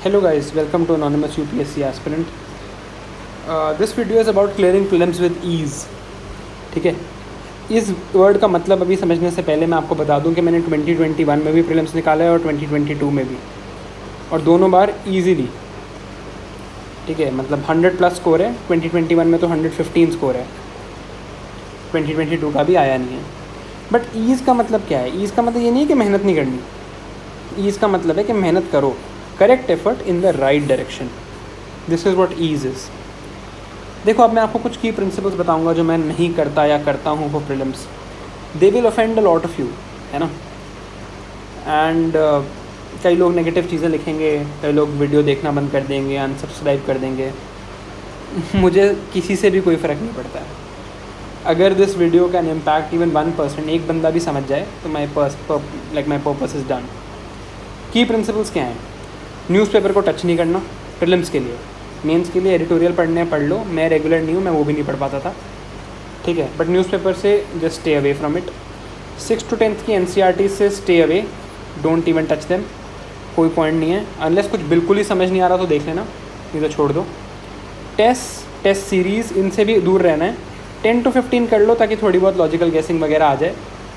Hello guys, welcome to Anonymous UPSC Aspirant. This video is about clearing prelims with ease. ठीक है, इस word का मतलब अभी समझने से पहले मैं आपको बता दूं कि मैंने 2021 में भी प्रीलिम्स निकाला है और 2022 में भी, और दोनों बार ईजीली. ठीक है, मतलब 100+ स्कोर है. 2021 में तो 115 स्कोर है, 2022 का भी आया नहीं है. बट ईज़ का मतलब क्या है? ईज़ का मतलब ये नहीं है कि मेहनत नहीं करनी. ईज़ का मतलब है कि मेहनत करो, correct effort in the right direction. This is what ease is. देखो, अब मैं आपको कुछ की प्रिंसिपल्स बताऊंगा जो मैं नहीं करता या करता हूँ for prelims. They will offend a lot of you, है ना. एंड कई लोग नेगेटिव चीज़ें लिखेंगे, कई लोग वीडियो देखना बंद कर देंगे, अनसब्सक्राइब कर देंगे. मुझे किसी से भी कोई फ़र्क नहीं पड़ता है. अगर this video can impact even 1%, एक बंदा भी समझ जाए तो माई पर्पस इज़ डन. की प्रिंसिपल्स क्या हैं? न्यूज़पेपर को टच नहीं करना प्रीलिम्स के लिए. मेंस के लिए एडिटोरियल पढ़ लो. मैं रेगुलर नहीं हूँ, मैं वो भी नहीं पढ़ पाता था. ठीक है, बट न्यूज़पेपर से just stay away from it. 6th to 10th की NCERT से stay away, don't even touch them. कोई पॉइंट नहीं है. अनलेस कुछ बिल्कुल ही समझ नहीं आ रहा तो देख लेना, नहीं तो छोड़ दो. टेस्ट सीरीज़, इनसे भी दूर रहना है. 10 to 15 कर लो ताकि थोड़ी बहुत लॉजिकल गेसिंग वगैरह आ जाए,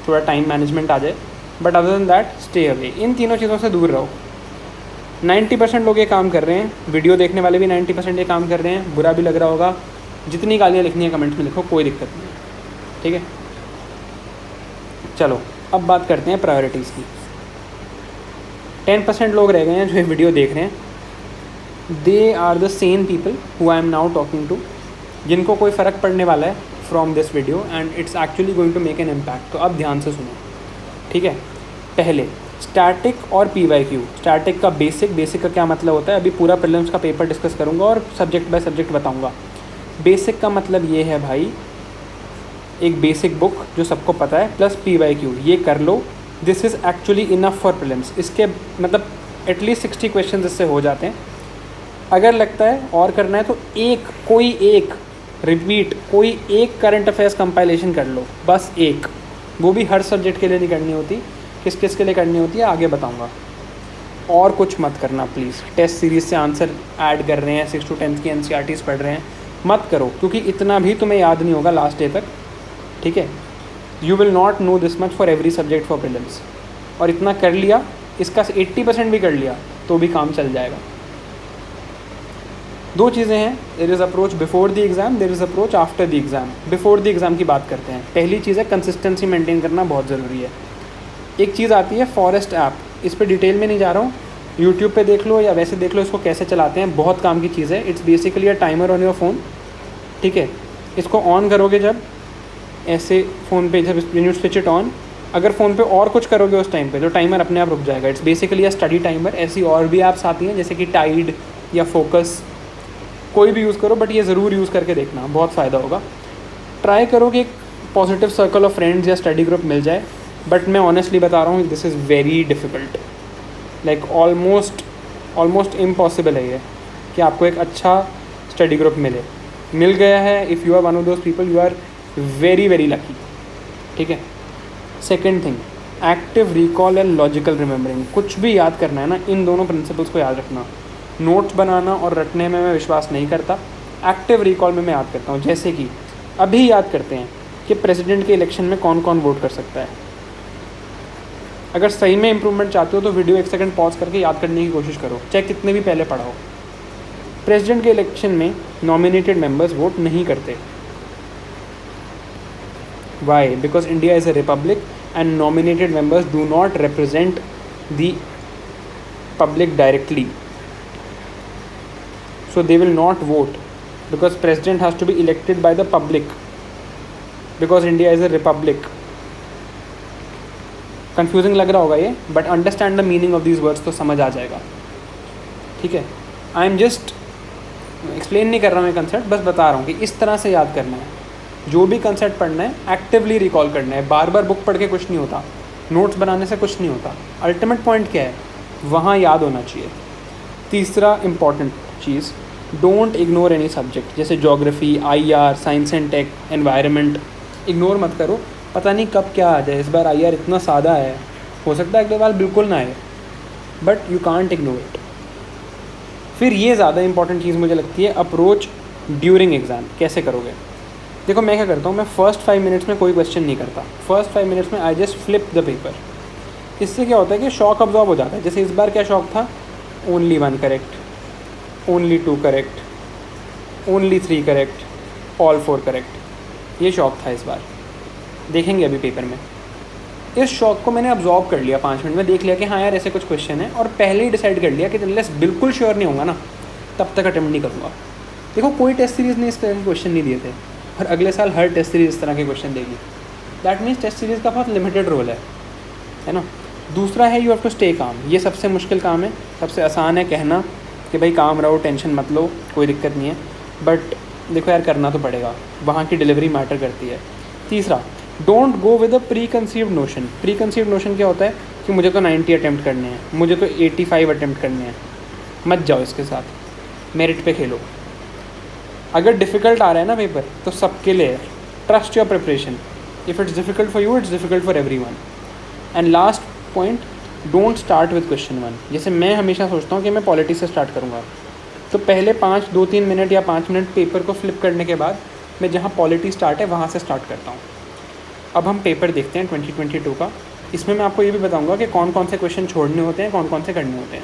थोड़ा टाइम मैनेजमेंट आ जाए. But other than that stay away. इन तीनों चीज़ों से दूर रहो. 90% लोग ये काम कर रहे हैं. वीडियो देखने वाले भी 90% ये काम कर रहे हैं. बुरा भी लग रहा होगा. जितनी गालियाँ लिखनी है कमेंट्स में लिखो, कोई दिक्कत नहीं है. ठीक है, चलो अब बात करते हैं प्रायोरिटीज़ की. 10% लोग रह गए हैं जो ये वीडियो देख रहे हैं. They are the same people who I am now talking to, जिनको कोई फ़र्क पड़ने वाला है from this video and it's actually going to make an impact. तो अब ध्यान से सुनो. ठीक है, पहले स्टैटिक और PYQ. स्टैटिक का बेसिक का क्या मतलब होता है, अभी पूरा प्रीलिम्स का पेपर डिस्कस करूँगा और सब्जेक्ट बाय सब्जेक्ट बताऊँगा. बेसिक का मतलब ये है भाई, एक बेसिक बुक जो सबको पता है, प्लस PYQ. ये कर लो. This is actually enough for prelims. इसके मतलब एटलीस्ट 60 क्वेश्चन इससे हो जाते हैं. अगर लगता है और करना है तो कोई एक करंट अफेयर्स कंपाइलेशन कर लो, बस एक. वो भी हर सब्जेक्ट के लिए नहीं करनी होती. किस किस के लिए करनी होती है आगे बताऊंगा. और कुछ मत करना प्लीज़. टेस्ट सीरीज़ से आंसर ऐड कर रहे हैं, 6 to 10th की NCERTs पढ़ रहे हैं, मत करो, क्योंकि इतना भी तुम्हें याद नहीं होगा लास्ट डे तक. ठीक है, you will not know this much for every subject for prelims. और इतना कर लिया, इसका 80% भी कर लिया तो भी काम चल जाएगा. दो चीज़ें हैं. There is approach before the exam, there is approach after the exam. Before the exam की बात करते हैं. पहली चीज़ है कंसिस्टेंसी मेंटेन करना बहुत ज़रूरी है. एक चीज़ आती है फॉरेस्ट ऐप. इस पर डिटेल में नहीं जा रहा हूँ, यूट्यूब पे देख लो या वैसे देख लो इसको कैसे चलाते हैं. बहुत काम की चीज़ है. It's basically a timer on your phone. ठीक है, इसको ऑन करोगे जब ऐसे फ़ोन पे, जब यू स्विच इट ऑन, अगर फ़ोन पे और कुछ करोगे उस टाइम पे तो टाइमर अपने आप रुक जाएगा. It's basically a study timer. ऐसी और भी ऐप्स आती हैं जैसे कि टाइड या फोकस, कोई भी यूज़ करो, बट ये ज़रूर यूज़ करके देखना, बहुत फ़ायदा होगा. ट्राई करो कि एक पॉजिटिव सर्कल ऑफ फ्रेंड्स या स्टडी ग्रुप मिल जाए. बट मैं ऑनेस्टली बता रहा हूँ, this is very difficult. Like almost impossible है ये कि आपको एक अच्छा स्टडी ग्रुप मिल गया है. If you are one of those people, you are very very lucky. ठीक है. Second thing, active recall and logical remembering. कुछ भी याद करना है ना, इन दोनों प्रिंसिपल्स को याद रखना. नोट्स बनाना और रटने में मैं विश्वास नहीं करता. एक्टिव रिकॉल में मैं याद करता हूँ. जैसे कि अभी याद करते हैं कि प्रेसिडेंट के इलेक्शन में कौन कौन वोट कर सकता है. अगर सही में इम्प्रूवमेंट चाहते हो तो वीडियो 1 सेकंड पॉज करके याद करने की कोशिश करो, चाहे कितने भी पहले पढ़ाओ. प्रेसिडेंट के इलेक्शन में नॉमिनेटेड मेंबर्स वोट नहीं करते. Why? Because India is a republic and nominated members do not represent the public directly. So they will not vote because president has to be elected by the public, because India is a republic. Confusing लग रहा होगा ये, but understand the meaning of these words तो समझ आ जाएगा. ठीक है, I am just explain नहीं कर रहा हूँ ये कंसेप्ट, बस बता रहा हूँ कि इस तरह से याद करना है. जो भी कंसेप्ट पढ़ना है एक्टिवली रिकॉल करना है. बार बार बुक पढ़ के कुछ नहीं होता, नोट्स बनाने से कुछ नहीं होता. अल्टीमेट पॉइंट क्या है, वहाँ याद होना चाहिए. तीसरा इम्पॉर्टेंट चीज़, डोंट इग्नोर एनी सब्जेक्ट. जैसे geography, IR, science and tech, environment, ignore मत करो. पता नहीं कब क्या आ जाए. इस बार IR इतना सादा है, हो सकता है अगले बार बिल्कुल ना आए, but you can't ignore it. फिर ये ज़्यादा इंपॉर्टेंट चीज़ मुझे लगती है, अप्रोच ड्यूरिंग एग्ज़ाम कैसे करोगे। देखो मैं क्या करता हूँ, मैं फ़र्स्ट 5 मिनट्स में कोई क्वेश्चन नहीं करता। फ़र्स्ट 5 मिनट्स में I just flip the paper. इससे क्या होता है कि शॉक अब्जॉर्ब हो जाता है। जैसे इस बार क्या शॉक था, only 1 correct, only 2 correct, only 3 correct, all 4 correct, ये शॉक था इस बार। देखेंगे अभी पेपर में। इस शॉक को मैंने अब्जॉर्ब कर लिया 5 मिनट में, देख लिया कि हाँ यार ऐसे कुछ क्वेश्चन है, और पहले ही डिसाइड कर लिया कि अनलेस बिल्कुल श्योर नहीं होगा ना तब तक अटेम्प्ट नहीं करूँगा। देखो कोई टेस्ट सीरीज़ ने इस तरह के क्वेश्चन नहीं दिए थे, और अगले साल हर टेस्ट सीरीज़ इस तरह के क्वेश्चन देगी। दैट मीन्स टेस्ट सीरीज़ का बहुत लिमिटेड रोल है ना। दूसरा है you have to stay calm. ये सबसे मुश्किल काम है। सबसे आसान है कहना कि भाई काम रहो, टेंशन मत लो, कोई दिक्कत नहीं है, बट देखो यार करना तो पड़ेगा, वहाँ की डिलीवरी मैटर करती है। तीसरा, don't go with a pre conceived notion. Pre conceived notion क्या होता है कि मुझे तो 90 अटैम्प्ट करने हैं, मुझे तो 85 अटैम्प्ट करने हैं। मत जाओ इसके साथ, मेरिट पे खेलो। अगर डिफ़िकल्ट आ रहा है ना पेपर तो सबके लिए trust your preparation. If it's difficult for you, it's difficult for everyone. And last point, don't start with question 1। जैसे मैं हमेशा सोचता हूँ कि मैं पॉलिटी से स्टार्ट करूँगा, तो पहले 2-3 मिनट या 5 मिनट पेपर को फ्लिप करने के बाद मैं जहाँ पॉलिटी स्टार्ट है वहाँ से स्टार्ट करता हूँ। अब हम पेपर देखते हैं 2022 का। इसमें मैं आपको ये भी बताऊँगा कि कौन कौन से क्वेश्चन छोड़ने होते हैं, कौन कौन से करने होते हैं।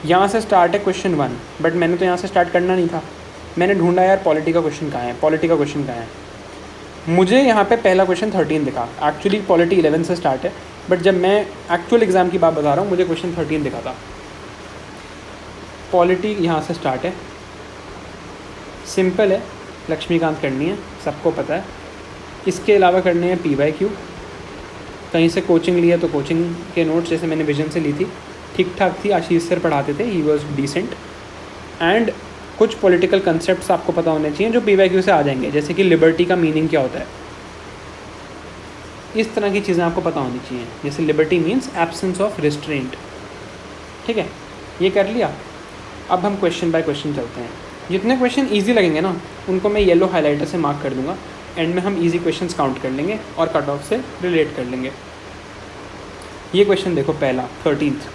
यहाँ से स्टार्ट है क्वेश्चन 1, बट मैंने तो यहाँ से स्टार्ट करना नहीं था। मैंने ढूंढा यार पॉलिटी का क्वेश्चन कहाँ है, पॉलिटी का क्वेश्चन कहाँ है। मुझे यहाँ पे पहला क्वेश्चन 13 दिखा। एक्चुअली पॉलिटी 11 से स्टार्ट है, बट जब मैं एक्चुअल एग्ज़ाम की बात बता रहा हूँ मुझे क्वेश्चन 13 दिखा था। पॉलिटी यहाँ से स्टार्ट है, सिंपल है, लक्ष्मीकांत करनी है, सबको पता है। इसके अलावा करने हैं PYQ। कहीं से कोचिंग लिया तो कोचिंग के नोट्स, जैसे मैंने विजन से ली थी, ठीक ठाक थी। आशीष सर पढ़ाते थे, ही वॉज डिसेंट। एंड कुछ पॉलिटिकल कंसेप्ट्स आपको पता होने चाहिए जो PYQ से आ जाएंगे, जैसे कि लिबर्टी का मीनिंग क्या होता है, इस तरह की चीज़ें आपको पता होनी चाहिए। जैसे liberty means absence of restraint. ठीक है, ये कर लिया। अब हम क्वेश्चन बाय क्वेश्चन चलते हैं। जितने क्वेश्चन ईजी लगेंगे ना उनको मैं येलो हाईलाइटर से मार्क कर दूंगा। एंड में हम ईजी क्वेश्चंस काउंट कर लेंगे और कट ऑफ से रिलेट कर लेंगे। ये क्वेश्चन देखो, पहला 13th,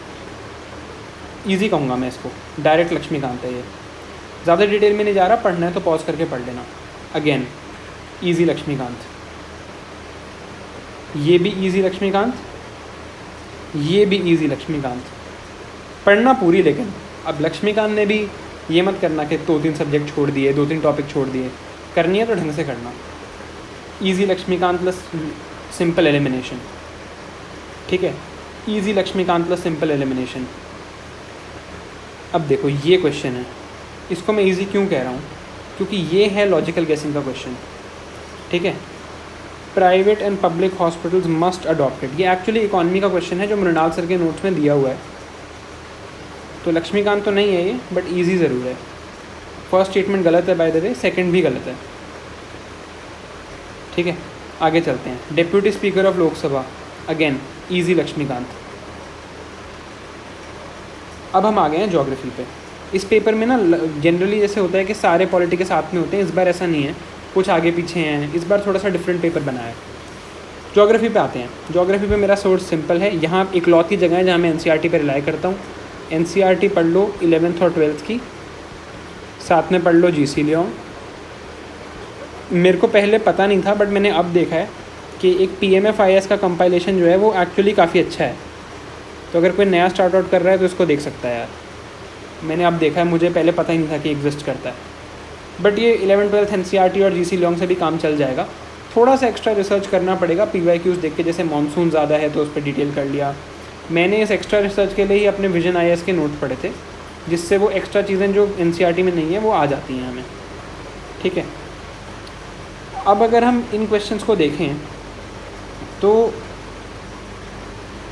ईजी कहूँगा मैं इसको, डायरेक्ट लक्ष्मीकांत है ये। ज़्यादा डिटेल में नहीं जा रहा, पढ़ना है तो पॉज करके पढ़ लेना। अगेन ईजी लक्ष्मीकांत, ये भी ईजी लक्ष्मीकांत, ये भी ईजी लक्ष्मीकांत। पढ़ना पूरी, लेकिन अब लक्ष्मीकांत ने भी ये मत करना कि 2-3 सब्जेक्ट छोड़ दिए, 2-3 टॉपिक छोड़ दिए। करनी है तो ढंग से करना। Easy Laxmikanth plus simple elimination. ठीक है, easy Laxmikanth plus simple elimination. अब देखो ये क्वेश्चन है, इसको मैं ईजी क्यों कह रहा हूँ, क्योंकि ये है लॉजिकल गेसिंग का क्वेश्चन। ठीक है, private and public hospitals must adopted. ये एक्चुअली इकॉनमी का क्वेश्चन है जो मृणाल सर के नोट्स में दिया हुआ है। तो लक्ष्मीकांत तो नहीं है ये, बट ईजी ज़रूर है। फर्स्ट स्टेटमेंट गलत है बाय द वे, सेकंड भी गलत है। ठीक है, आगे चलते हैं। Deputy speaker of Lok Sabha, again easy Laxmikanth. अब हम आ गए हैं ज्योग्राफी पे। इस पेपर में ना जनरली जैसे होता है कि सारे पॉलिटी के साथ में होते हैं, इस बार ऐसा नहीं है, कुछ आगे पीछे हैं। इस बार थोड़ा सा डिफरेंट पेपर बना है। ज्योग्राफी पे आते हैं। ज्योग्राफी पे मेरा सोर्स सिंपल है। यहाँ इकलौती जगह है जहाँ मैं NCERT पे रिलाई करता हूँ। NCERT पढ़ लो 11th और 12th की, साथ में पढ़ लो GC लियोंग। मेरे को पहले पता नहीं था, बट मैंने अब देखा है कि एक PMFIS का कंपाइलेशन जो है वो एक्चुअली काफ़ी अच्छा है। तो अगर कोई नया स्टार्ट आउट कर रहा है तो इसको देख सकता है यार। मैंने अब देखा है, मुझे पहले पता ही नहीं था कि एग्जिस्ट करता है। बट ये 11th-12th NCERT और GC लियोंग से भी काम चल जाएगा। थोड़ा सा एक्स्ट्रा रिसर्च करना पड़ेगा PYQs देख के, जैसे मानसून ज़्यादा है तो उस पर डिटेल कर लिया। मैंने इस एक्स्ट्रा रिसर्च के लिए ही अपने विजन IAS के नोट पढ़े थे, जिससे वो एक्स्ट्रा चीज़ें जो NCERT में नहीं है वो आ जाती हैं हमें। ठीक है, अब अगर हम इन क्वेश्चंस को देखें तो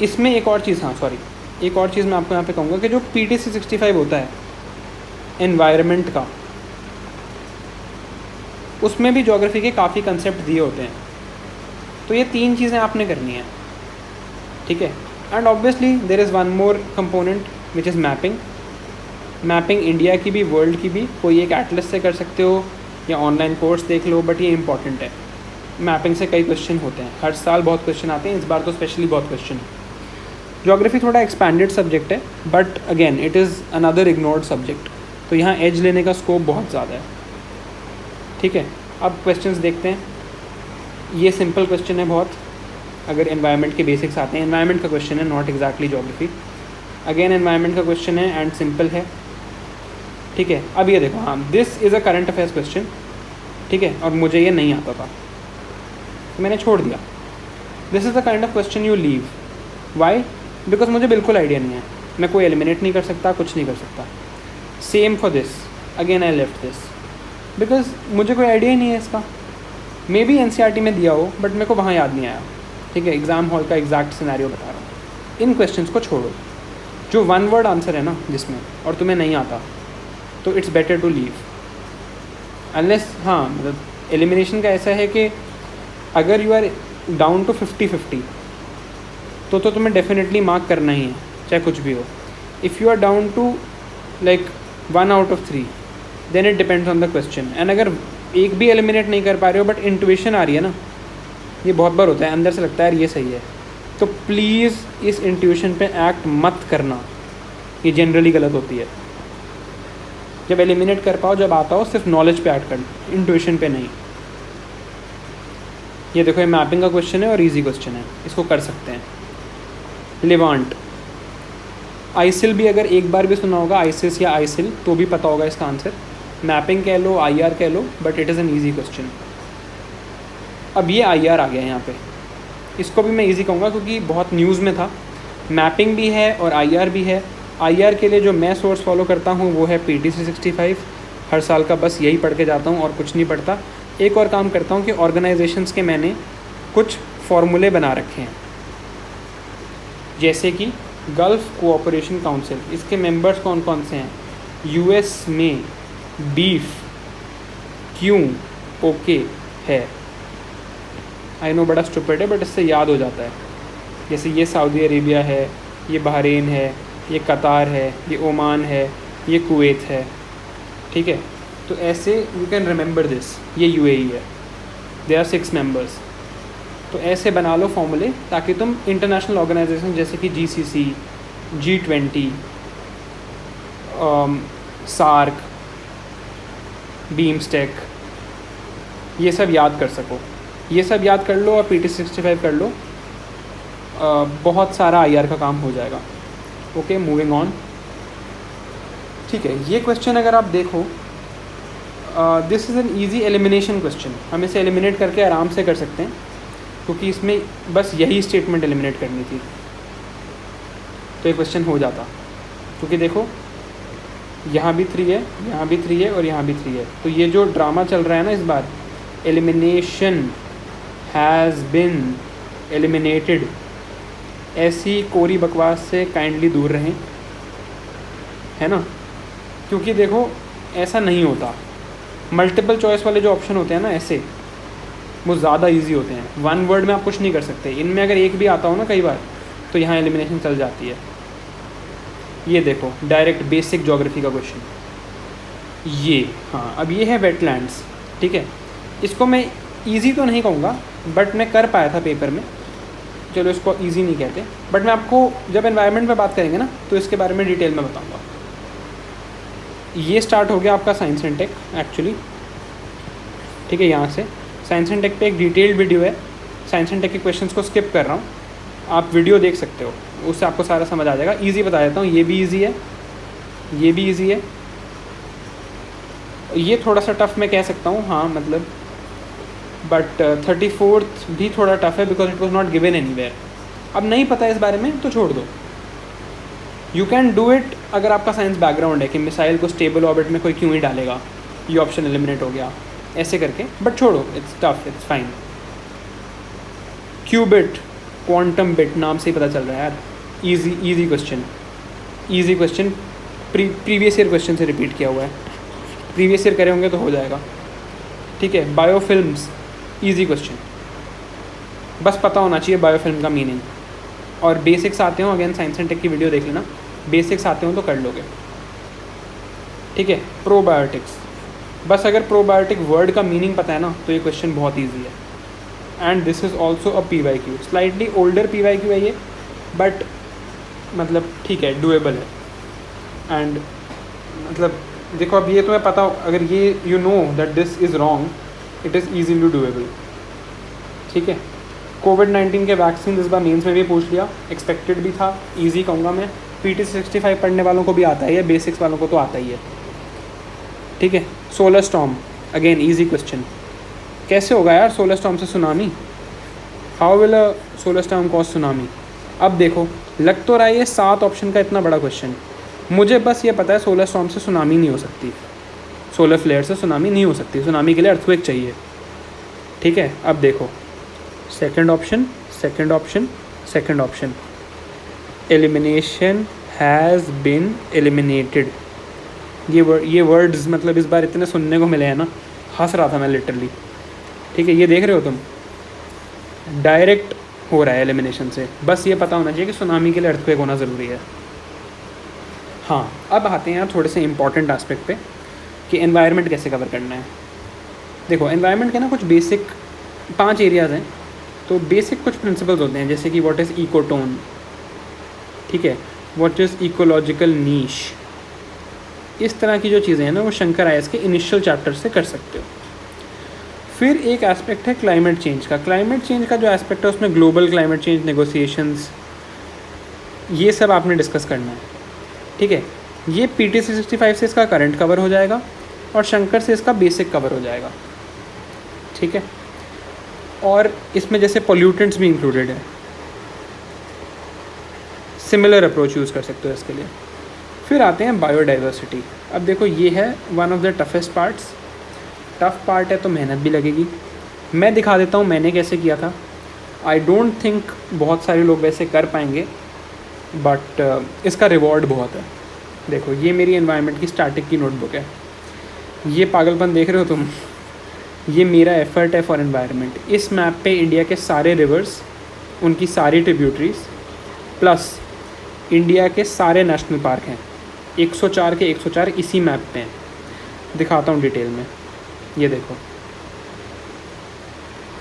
इसमें एक और चीज़, एक और चीज़ मैं आपको यहाँ पे कहूँगा कि जो PTC 65 होता है एनवायरनमेंट का, उसमें भी ज्योग्राफी के काफ़ी कंसेप्ट दिए होते हैं। तो ये 3 चीज़ें आपने करनी है। ठीक है, and obviously there is one more component which is mapping. Mapping India की भी, वर्ल्ड की भी। कोई एक एटलस से कर सकते हो या ऑनलाइन कोर्स देख लो, बट ये इंपॉर्टेंट है। मैपिंग से कई क्वेश्चन होते हैं, हर साल बहुत क्वेश्चन आते हैं, इस बार तो स्पेशली बहुत क्वेश्चन है। ज्योग्राफी थोड़ा एक्सपैंडेड सब्जेक्ट है, but again it is another ignored subject. तो यहाँ एज लेने का स्कोप बहुत ज़्यादा है। ठीक है, अब क्वेश्चंस देखते हैं। ये सिंपल क्वेश्चन है बहुत, अगर एनवायरनमेंट के बेसिक्स आते हैं। एनवायरनमेंट का क्वेश्चन है, not exactly geography. Again environment का क्वेश्चन है एंड सिंपल है। ठीक है, अब ये देखो, हाँ this is a current affairs question. ठीक है, और मुझे ये नहीं आता था तो मैंने छोड़ दिया। This is the kind of question you leave. Why? Because मुझे बिल्कुल आइडिया नहीं है, मैं कोई एलिमिनेट नहीं कर सकता, कुछ नहीं कर सकता। Same for this, again I left this because मुझे कोई आइडिया ही नहीं है इसका। मे बी NCERT में दिया हो बट मेरे को वहाँ याद नहीं आया। ठीक है, एग्ज़ाम हॉल का एग्जैक्ट सिनेरियो बता रहा हूँ। इन क्वेश्चंस को छोड़ो, जो वन वर्ड आंसर है ना जिसमें, और तुम्हें नहीं आता, तो it's better to leave. Unless, हाँ मतलब एलिमिनेशन का ऐसा है कि अगर यू आर डाउन टू 50-50 तो तुम्हें डेफिनेटली मार्क करना ही है, चाहे कुछ भी हो। If you are down to like 1 out of 3 then it depends on the question. And अगर एक भी एलिमिनेट नहीं कर पा रहे हो बट इंट्यूशन आ रही है ना, ये बहुत बार होता है, अंदर से लगता है यार ये सही है, तो प्लीज़ इस इंट्यूशन पे एक्ट मत करना, ये जनरली गलत होती है। जब एलिमिनेट कर पाओ, जब आता हो, सिर्फ नॉलेज पे एक्ट करना, इंट्यूशन पे नहीं। ये देखो, ये मैपिंग का क्वेश्चन है और इजी क्वेश्चन है, इसको कर सकते हैं। लेवांट, आइसिल भी अगर एक बार भी सुना होगा, आइसिस या आइसिल, तो भी पता होगा इसका आंसर। मैपिंग कह लो, IR कह लो, but it is an easy question. अब ये IR आ गया है यहाँ पे, इसको भी मैं इजी कहूँगा क्योंकि बहुत न्यूज़ में था। मैपिंग भी है और IR भी है। IR के लिए जो मैं सोर्स फॉलो करता हूँ वो है PT 365। हर साल का बस यही पढ़ के जाता हूँ और कुछ नहीं पढ़ता। एक और काम करता हूँ कि ऑर्गेनाइजेशंस के मैंने कुछ फॉर्मूले बना रखे हैं, जैसे कि गल्फ कोऑपरेशन काउंसिल, इसके मेंबर्स कौन कौन से हैं। US में बीफ क्यों ओके है। आई नो बड़ा स्टूपिड है बट इससे याद हो जाता है। जैसे ये सऊदी अरेबिया है, ये बहरीन है, ये कतार है, ये ओमान है, ये कुवैत है। ठीक है, तो ऐसे यू कैन रिमेंबर दिस। ये UAE है, दे आर 6 मेंबर्स। तो ऐसे बना लो फॉर्मूले ताकि तुम इंटरनेशनल ऑर्गेनाइजेशन जैसे कि GCC, G20, सार्क, बीमस्टेक, ये सब याद कर सको। ये सब याद कर लो और PT 65 कर लो, बहुत सारा IR का काम हो जाएगा। Okay, moving on. ठीक है, ये क्वेश्चन अगर आप देखो, this is an easy elimination question. हम इसे एलिमिनेट करके आराम से कर सकते हैं क्योंकि इसमें बस यही स्टेटमेंट एलिमिनेट करनी थी, तो ये क्वेश्चन हो जाता। क्योंकि देखो, यहाँ भी 3 है, यहाँ भी 3 है और यहाँ भी 3 है। तो ये जो ड्रामा चल रहा है ना इस बार, एलिमिनेशन हैज़ बिन एलिमिनेटेड, ऐसी कोरी बकवास से काइंडली दूर रहें, है ना। क्योंकि देखो ऐसा नहीं होता। मल्टीपल चॉइस वाले जो ऑप्शन होते हैं ना ऐसे, वो ज़्यादा इजी होते हैं। वन वर्ड में आप कुछ नहीं कर सकते। इनमें अगर एक भी आता हो ना कई बार, तो यहाँ एलिमिनेशन चल जाती है। ये देखो, डायरेक्ट बेसिक ज्योग्राफी का क्वेश्चन ये। हाँ, अब ये है वेटलैंड्स। ठीक है, इसको मैं इजी तो नहीं कहूँगा बट मैं कर पाया था पेपर में। चलो इसको इजी नहीं कहते, बट मैं आपको जब एनवायरनमेंट पे बात करेंगे ना तो इसके बारे में डिटेल में बताऊँगा। ये स्टार्ट हो गया आपका साइंस एंड टेक एक्चुअली। ठीक है, यहाँ से साइंस एंड टेक पे एक डिटेल्ड वीडियो है। साइंस एंड टेक के क्वेश्चंस को स्किप कर रहा हूँ, आप वीडियो देख सकते हो, उससे आपको सारा समझ आ जाएगा। इजी बता देता हूँ, ये भी इजी है, ये भी इजी है। ये थोड़ा सा टफ मैं कह सकता हूँ, हाँ मतलब, बट 34th भी थोड़ा टफ है because it was not given anywhere. अब नहीं पता है इस बारे में तो छोड़ दो। यू कैन डू इट अगर आपका साइंस बैकग्राउंड है कि मिसाइल को स्टेबल ऑर्बिट में कोई क्यों ही डालेगा, ये ऑप्शन एलिमिनेट हो गया ऐसे करके, बट छोड़ो, it's tough, it's fine. Qubit, quantum bit, नाम से ही पता चल रहा है यार। Easy question, easy question, previous year question से रिपीट किया हुआ है। प्रीवियस ईयर करे होंगे तो हो जाएगा। ठीक है, बायोफिल्म्स, इजी क्वेश्चन, बस पता होना चाहिए बायोफिल्म का मीनिंग। और बेसिक्स आते हो, अगेन साइंस एंड टेक की वीडियो देख लेना, बेसिक्स आते हो तो कर लोगे। ठीक है, प्रोबायोटिक्स, बस अगर प्रोबायोटिक वर्ड का मीनिंग पता है ना तो ये क्वेश्चन बहुत ईजी है। And this is also a PYQ, slightly older PYQ है ये, बट मतलब ठीक है, डूएबल है। एंड मतलब देखो अब ये तुम्हें पता, अगर ये you know that this is wrong, it is easily doable, ठीक है। कोविड-19 के वैक्सीन इस बार मेंस में भी पूछ लिया, एक्सपेक्टेड भी था, इजी कहूँगा मैं। PT65 पढ़ने वालों को भी आता है, या बेसिक्स वालों को तो आता ही है, ठीक है। Solar storm, again easy question, कैसे होगा यार सोलर स्टॉर्म से tsunami? How will a solar storm cause tsunami? अब देखो, लग तो रहा है ये 7 ऑप्शन का इतना बड़ा क्वेश्चन, मुझे बस ये पता है सोलर स्टॉर्म से सुनामी नहीं हो सकती, सोलर फ्लेयर से सुनामी नहीं हो सकती, सुनामी के लिए अर्थक्वेक चाहिए, ठीक है। अब देखो, second option, second option, second option, elimination has been eliminated. ये वर्ड्स मतलब इस बार इतने सुनने को मिले हैं ना, हंस रहा था मैं लिटरली, ठीक है। ये देख रहे हो तुम, डायरेक्ट हो रहा है एलिमिनेशन से, बस ये पता होना चाहिए कि सुनामी के लिए अर्थक्वेक होना ज़रूरी है। हाँ, अब आते हैं थोड़े से इंपॉर्टेंट एस्पेक्ट पे कि एनवायरनमेंट कैसे कवर करना है। देखो, एनवायरनमेंट के ना कुछ बेसिक 5 एरियाज़ हैं, तो बेसिक कुछ प्रिंसिपल्स होते हैं, जैसे कि व्हाट इज़ इकोटोन, ठीक है, व्हाट इज़ इकोलॉजिकल नीश, इस तरह की जो चीज़ें हैं ना, वो शंकर आईएएस के इनिशियल चैप्टर से कर सकते हो। फिर एक एस्पेक्ट है क्लाइमेट चेंज का। क्लाइमेट चेंज का जो एस्पेक्ट है उसमें ग्लोबल क्लाइमेट चेंज नेगोशिएशंस, ये सब आपने डिस्कस करना है, ठीक है। ये PT65 से इसका करंट कवर हो जाएगा और शंकर से इसका बेसिक कवर हो जाएगा, ठीक है। और इसमें जैसे पोल्यूटेंट्स भी इंक्लूडेड है, सिमिलर अप्रोच यूज़ कर सकते हो इसके लिए। फिर आते हैं बायोडाइवर्सिटी। अब देखो, ये है one of the toughest parts. Tough part है तो मेहनत भी लगेगी। मैं दिखा देता हूँ मैंने कैसे किया था। आई डोंट थिंक बहुत सारे लोग वैसे कर पाएंगे, बट इसका रिवॉर्ड बहुत है। देखो, ये मेरी एनवायरनमेंट की स्टार्टिंग की नोटबुक है। ये पागलपन देख रहे हो तुम, ये मेरा एफर्ट है फॉर एनवायरनमेंट। इस मैप पे इंडिया के सारे रिवर्स, उनकी सारी ट्रिब्यूटरीज, प्लस इंडिया के सारे नेशनल पार्क हैं, 104 के 104 इसी मैप पे हैं। दिखाता हूँ डिटेल में, ये देखो,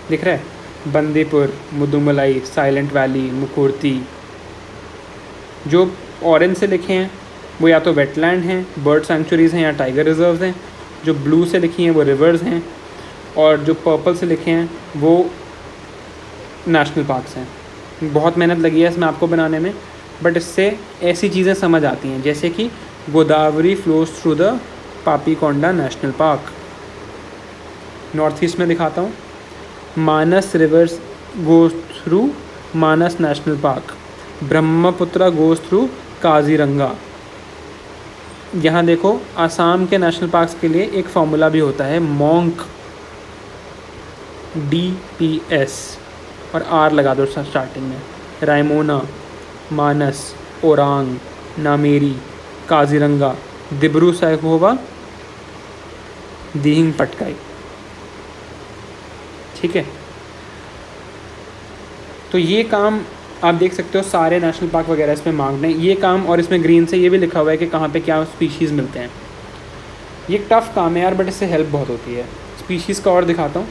दिख रहा है, बंदीपुर, मुदुमलाई, साइलेंट वैली, मुखूर्ती। जो ऑरेंज से लिखे हैं वो या तो वेटलैंड हैं, बर्ड सेंचुरीज़ हैं या टाइगर रिजर्व्स हैं। जो ब्लू से लिखी हैं वो रिवर्स हैं, और जो पर्पल से लिखे हैं वो नेशनल पार्क्स हैं। बहुत मेहनत लगी है इसमें आपको बनाने में, बट इससे ऐसी चीज़ें समझ आती हैं, जैसे कि Godavari flows through the Papikonda national park. North east में दिखाता हूँ, Manas rivers goes through Manas national park, Brahmaputra goes through Kaziranga. यहाँ देखो, आसाम के नेशनल पार्क्स के लिए एक फार्मूला भी होता है, मॉन्क, DPS, और R लगा दो स्टार्टिंग में। रायमोना, मानस, ओरांग, नामेरी, काजीरंगा, दिब्रू सैखोवा, दिहिंग पटकाई, ठीक है। तो ये काम आप देख सकते हो, सारे नेशनल पार्क वगैरह इसमें मांग रहे हैं ये काम, और इसमें ग्रीन से ये भी लिखा हुआ है कि कहाँ पे क्या स्पीशीज़ मिलते हैं। ये टफ़ काम है यार, बट इससे हेल्प बहुत होती है। स्पीशीज़ का और दिखाता हूँ।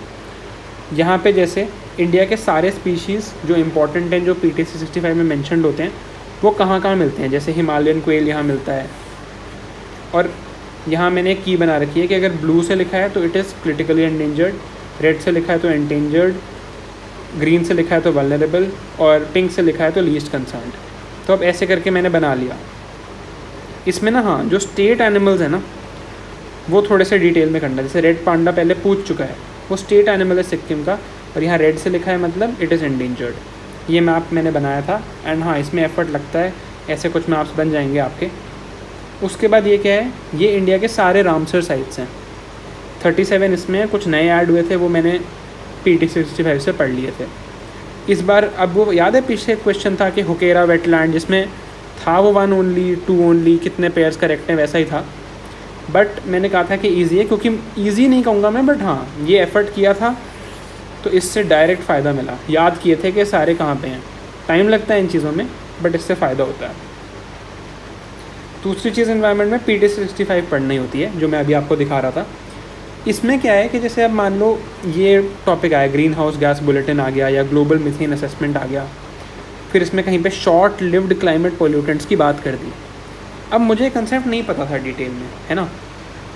यहाँ पे जैसे इंडिया के सारे स्पीशीज़ जो इम्पोर्टेंट हैं, जो PT65 में मेंशन्ड होते हैं, वो कहाँ कहाँ मिलते हैं। जैसे हिमालयन क्वेल यहाँ मिलता है, और यहाँ मैंने एक की बना रखी है कि अगर ब्लू से लिखा है तो it is critically endangered, red से लिखा है तो एंडेंजर्ड, ग्रीन से लिखा है तो वल्नरेबल, और पिंक से लिखा है तो लीस्ट कंसर्न्ड। तो अब ऐसे करके मैंने बना लिया। इसमें ना, हाँ, जो स्टेट एनिमल्स हैं ना, वो थोड़े से डिटेल में करना। जैसे रेड पांडा पहले पूछ चुका है, वो स्टेट एनिमल है सिक्किम का, और यहाँ रेड से लिखा है मतलब इट इज़ एंडेंजर्ड। ये मैप मैंने बनाया था, एंड हाँ, इसमें एफर्ट लगता है, ऐसे कुछ मैप्स बन जाएंगे आपके। उसके बाद ये क्या है, ये इंडिया के सारे रामसर साइट्स हैं, 37 इसमें है, कुछ नए ऐड हुए थे, वो मैंने PT65 से पढ़ लिए थे इस बार। अब वो याद है पिछले क्वेश्चन था कि हुकेरा वेटलैंड, जिसमें था वो 1 ओनली 2 ओनली, कितने पेयर्स करेक्ट हैं, वैसा ही था। बट मैंने कहा था कि ईजी है, क्योंकि ईजी नहीं कहूँगा मैं, बट हाँ, ये एफ़र्ट किया था तो इससे डायरेक्ट फ़ायदा मिला। याद किए थे कि सारे कहाँ पे हैं। टाइम लगता है इन चीज़ों में, बट इससे फ़ायदा होता है। दूसरी चीज़ एनवायरनमेंट में PT65 पढ़नी होती है, जो मैं अभी आपको दिखा रहा था। इसमें क्या है कि जैसे अब मान लो ये टॉपिक आया, ग्रीन हाउस गैस बुलेटिन आ गया, या ग्लोबल मीथेन असेसमेंट आ गया, फिर इसमें कहीं पे शॉर्ट लिव्ड क्लाइमेट पोल्यूटेंट्स की बात कर दी। अब मुझे कंसेप्ट नहीं पता था डिटेल में, है ना,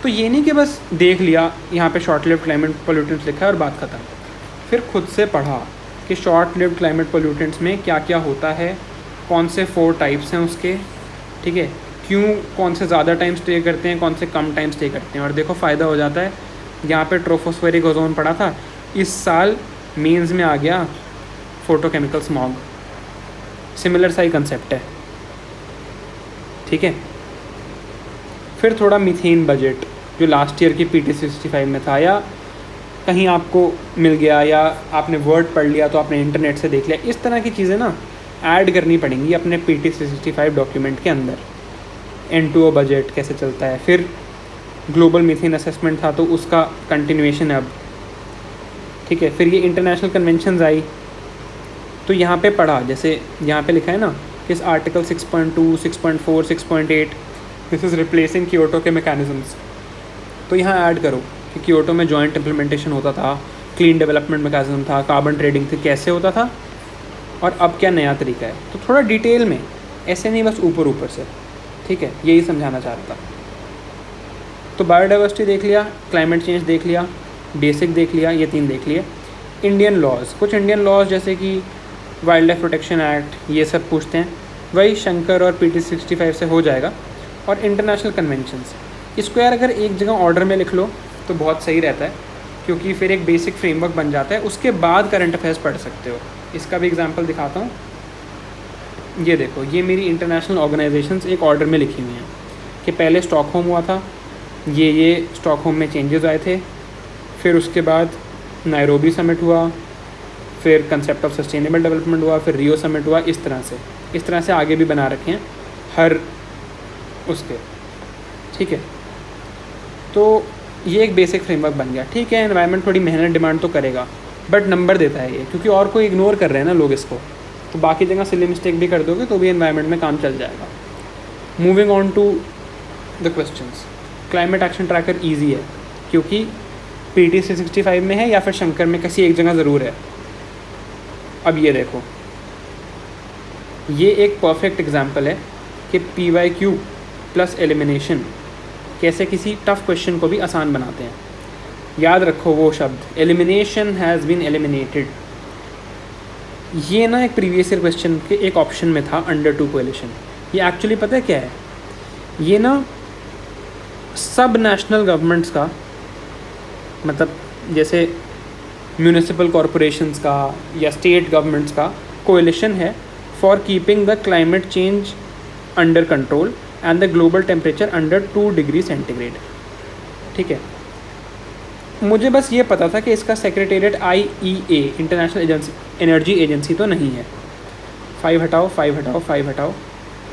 तो ये नहीं कि बस देख लिया यहाँ पे शॉर्ट लिव्ड क्लाइमेट पोल्यूटेंट्स लिखा है और बात ख़त्म, फिर खुद से पढ़ा कि शॉर्ट लिव्ड क्लाइमेट पोल्यूटेंट्स में क्या क्या होता है, कौन से 4 टाइप्स हैं उसके, ठीक है, क्यों कौन से ज़्यादा टाइम स्टे करते हैं, कौन से कम टाइम स्टे करते हैं। और देखो फ़ायदा हो जाता है, यहाँ पे ट्रोपोस्फेरिक ओजोन पड़ा था, इस साल मेंस में आ गया फोटोकेमिकल स्मॉग, सिमिलर सा ही कंसेप्ट है, ठीक है। फिर थोड़ा मीथेन बजट जो लास्ट ईयर की PT 65 में था, या कहीं आपको मिल गया, या आपने वर्ड पढ़ लिया तो आपने इंटरनेट से देख लिया, इस तरह की चीज़ें ना ऐड करनी पड़ेंगी अपने PT 65 डॉक्यूमेंट के अंदर। N2O बजट कैसे चलता है, फिर ग्लोबल मीथेन असेसमेंट था तो उसका कंटिन्यूएशन है अब, ठीक है। फिर ये इंटरनेशनल कन्वेंशंस आई तो यहाँ पे पढ़ा, जैसे यहाँ पे लिखा है ना कि इस article 6.2, 6.4, 6.8 this is replacing Kyoto के मैकेनिज़म्स, तो यहाँ ऐड करो कि क्योटो में जॉइंट इम्प्लीमेंटेशन होता था, क्लीन डेवलपमेंट मैकेनिज्म था, कार्बन ट्रेडिंग थी, कैसे होता था और अब क्या नया तरीका है। तो थोड़ा डिटेल में, ऐसे नहीं बस ऊपर ऊपर से, ठीक है, यही समझाना चाह रहा था। तो बायोडाइवर्सिटी देख लिया, क्लाइमेट चेंज देख लिया, बेसिक देख लिया, ये 3 देख लिए। इंडियन लॉज, कुछ इंडियन लॉज जैसे कि वाइल्ड लाइफ प्रोटेक्शन एक्ट, ये सब पूछते हैं, वही शंकर और PT 65 से हो जाएगा। और इंटरनेशनल कन्वेंशंस, इसको यार अगर एक जगह ऑर्डर में लिख लो तो बहुत सही रहता है, क्योंकि फिर एक बेसिक फ्रेमवर्क बन जाता है, उसके बाद करंट अफेयर्स पढ़ सकते हो। इसका भी एग्जांपल दिखाता हूँ, ये देखो, ये मेरी इंटरनेशनल ऑर्गेनाइजेशंस एक ऑर्डर में लिखी हुई हैं कि पहले स्टॉकहोम हुआ था, ये स्टॉकहोम में चेंजेस आए थे, फिर उसके बाद नायरोबी समिट हुआ, फिर कंसेप्ट ऑफ सस्टेनेबल डेवलपमेंट हुआ, फिर रियो समिट हुआ, इस तरह से आगे भी बना रखे हैं हर उसके, ठीक है। तो ये एक बेसिक फ्रेमवर्क बन गया, ठीक है। एनवायरनमेंट थोड़ी मेहनत डिमांड तो करेगा, बट नंबर देता है ये, क्योंकि और कोई इग्नोर कर रहे हैं ना लोग इसको, तो बाकी जगह सिली मिस्टेक भी कर दोगे तो भी एनवायरनमेंट में काम चल जाएगा। Moving on to the questions, climate action tracker easy है क्योंकि PT 65 में है या फिर शंकर में किसी एक जगह ज़रूर है। अब ये देखो, ये एक परफेक्ट एग्जांपल है कि PYQ प्लस एलिमिनेशन कैसे किसी टफ क्वेश्चन को भी आसान बनाते हैं। याद रखो वो शब्द, एलिमिनेशन हैज़ बीन एलिमिनेटेड। ये ना एक प्रीवियस ईयर क्वेश्चन के एक ऑप्शन में था, अंडर 2 कोएलिशन। ये एक्चुअली पता है क्या है, ये ना सब नेशनल गवर्नमेंट्स का, मतलब जैसे म्यूनिसिपल कॉरपोरेशंस का या स्टेट गवर्नमेंट्स का कोएलिशन है for keeping the climate change under control and the global temperature under 2 degree centigrade, ठीक है। मुझे बस ये पता था कि इसका secretariat IEA, international energy agency तो नहीं है। 5 हटाओ, 5 हटाओ, 5 हटाओ,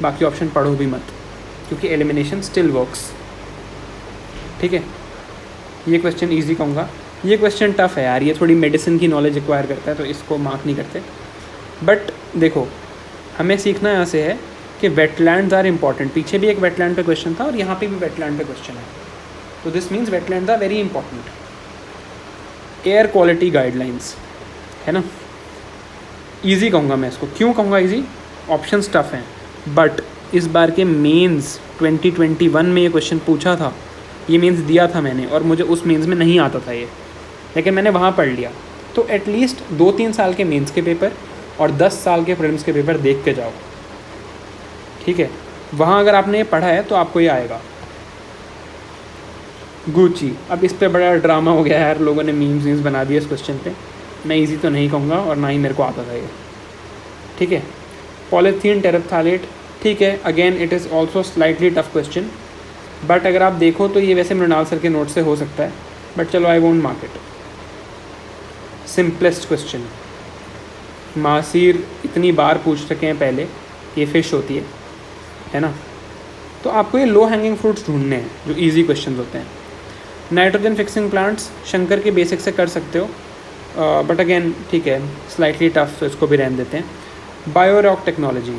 बाकी ऑप्शन पढ़ो भी मत, क्योंकि एलिमिनेशन स्टिल वर्क्स, ठीक है। ये क्वेश्चन ईजी कहूँगा, ये क्वेश्चन टफ है यार, ये थोड़ी मेडिसिन की नॉलेज रिक्वायर करता है तो इसको मार्क नहीं करते। बट देखो, हमें सीखना यहाँ से है कि वेटलैंड्स आर इम्पॉर्टेंट। पीछे भी एक वेटलैंड पे क्वेश्चन था और यहाँ पे भी वेटलैंड पे क्वेश्चन है, तो this means wetlands are very important. Air quality guidelines है ना, ईजी कहूँगा मैं इसको। क्यों कहूँगा ईजी? ऑप्शन टफ हैं, बट इस बार के मेंस 2021 में ये क्वेश्चन पूछा था, ये मेंस दिया था मैंने, और मुझे उस मेंस में नहीं आता था ये, लेकिन मैंने वहाँ पढ़ लिया। तो एटलीस्ट 2-3 साल के मेंस के पेपर और 10 साल के प्रीलिम्स के पेपर देख के जाओ, ठीक है। वहाँ अगर आपने ये पढ़ा है तो आपको ये आएगा। गुची, अब इस पे बड़ा ड्रामा हो गया यार, लोगों ने मीम्स बना दिए इस क्वेश्चन पे। मैं इजी तो नहीं कहूँगा और ना ही मेरे को आता था ये, ठीक है। पॉलीथीन टेरेफ्थालेट, ठीक है, again it is also slightly tough question, but अगर आप देखो तो ये वैसे मृणाल सर के नोट से हो सकता है, बट चलो I won't mark it. Simplest question, मासीर इतनी बार पूछ चुके हैं पहले, ये फिश होती है ना। तो आपको ये लो हैंगिंग फ्रूट्स ढूंढने हैं जो इजी क्वेश्चन होते हैं। नाइट्रोजन फिक्सिंग प्लांट्स शंकर के बेसिक से कर सकते हो, बट अगेन ठीक है, स्लाइटली टफ, तो इसको भी रहने देते हैं। बायोरॉक टेक्नोलॉजी,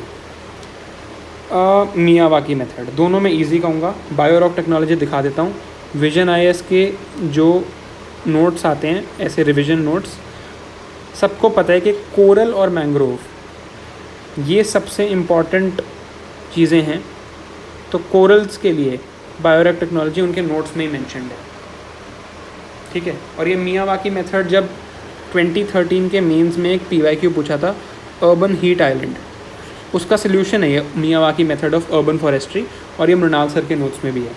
मियावाकी मेथड, दोनों में इजी कहूँगा। बायोरॉक टेक्नोलॉजी दिखा देता हूँ। विजन IAS के जो नोट्स आते हैं, ऐसे रिविजन नोट्स, सबको पता है कि कोरल और मैंग्रोव ये सबसे इम्पॉर्टेंट चीज़ें हैं। तो कोरल्स के लिए बायोरेक्ट टेक्नोलॉजी उनके नोट्स में ही मैंशनड है, ठीक है। और ये मियावाकी मेथड जब 2013 के मेंस में एक PYQ पूछा था, अर्बन हीट आइलैंड, उसका सोल्यूशन है ये Miyawaki method of urban forestry, और ये मृणाल सर के नोट्स में भी है।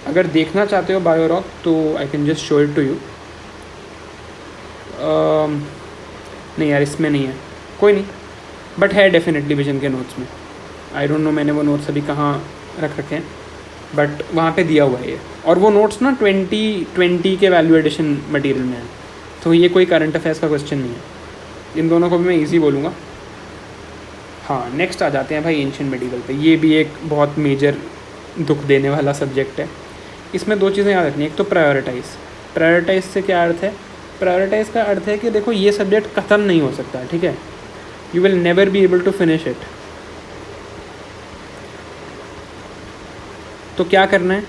अगर देखना चाहते हो बायोरॉक तो I can just show it to you. नहीं यार, इसमें नहीं है, कोई नहीं, बट है डेफिनेटली विजन के नोट्स में। आई डोंट नो मैंने वो नोट्स अभी कहाँ रख रखे हैं, बट वहाँ पे दिया हुआ है ये। और वो नोट्स ना 2020 के वैल्यू एडिशन मटेरियल में है, तो ये कोई करंट अफेयर्स का क्वेश्चन नहीं है। इन दोनों को भी मैं ईजी बोलूँगा। हाँ, नेक्स्ट आ जाते हैं भाई एंशिएंट मेडिवल पे। ये भी एक बहुत मेजर दुख देने वाला सब्जेक्ट है। इसमें दो चीज़ें याद रखनी है। एक तो प्रायोरिटाइज से क्या अर्थ है? प्रायोरिटाइज का अर्थ है कि देखो ये सब्जेक्ट ख़त्म नहीं हो सकता, ठीक है, you will never be able to finish it. तो क्या करना है?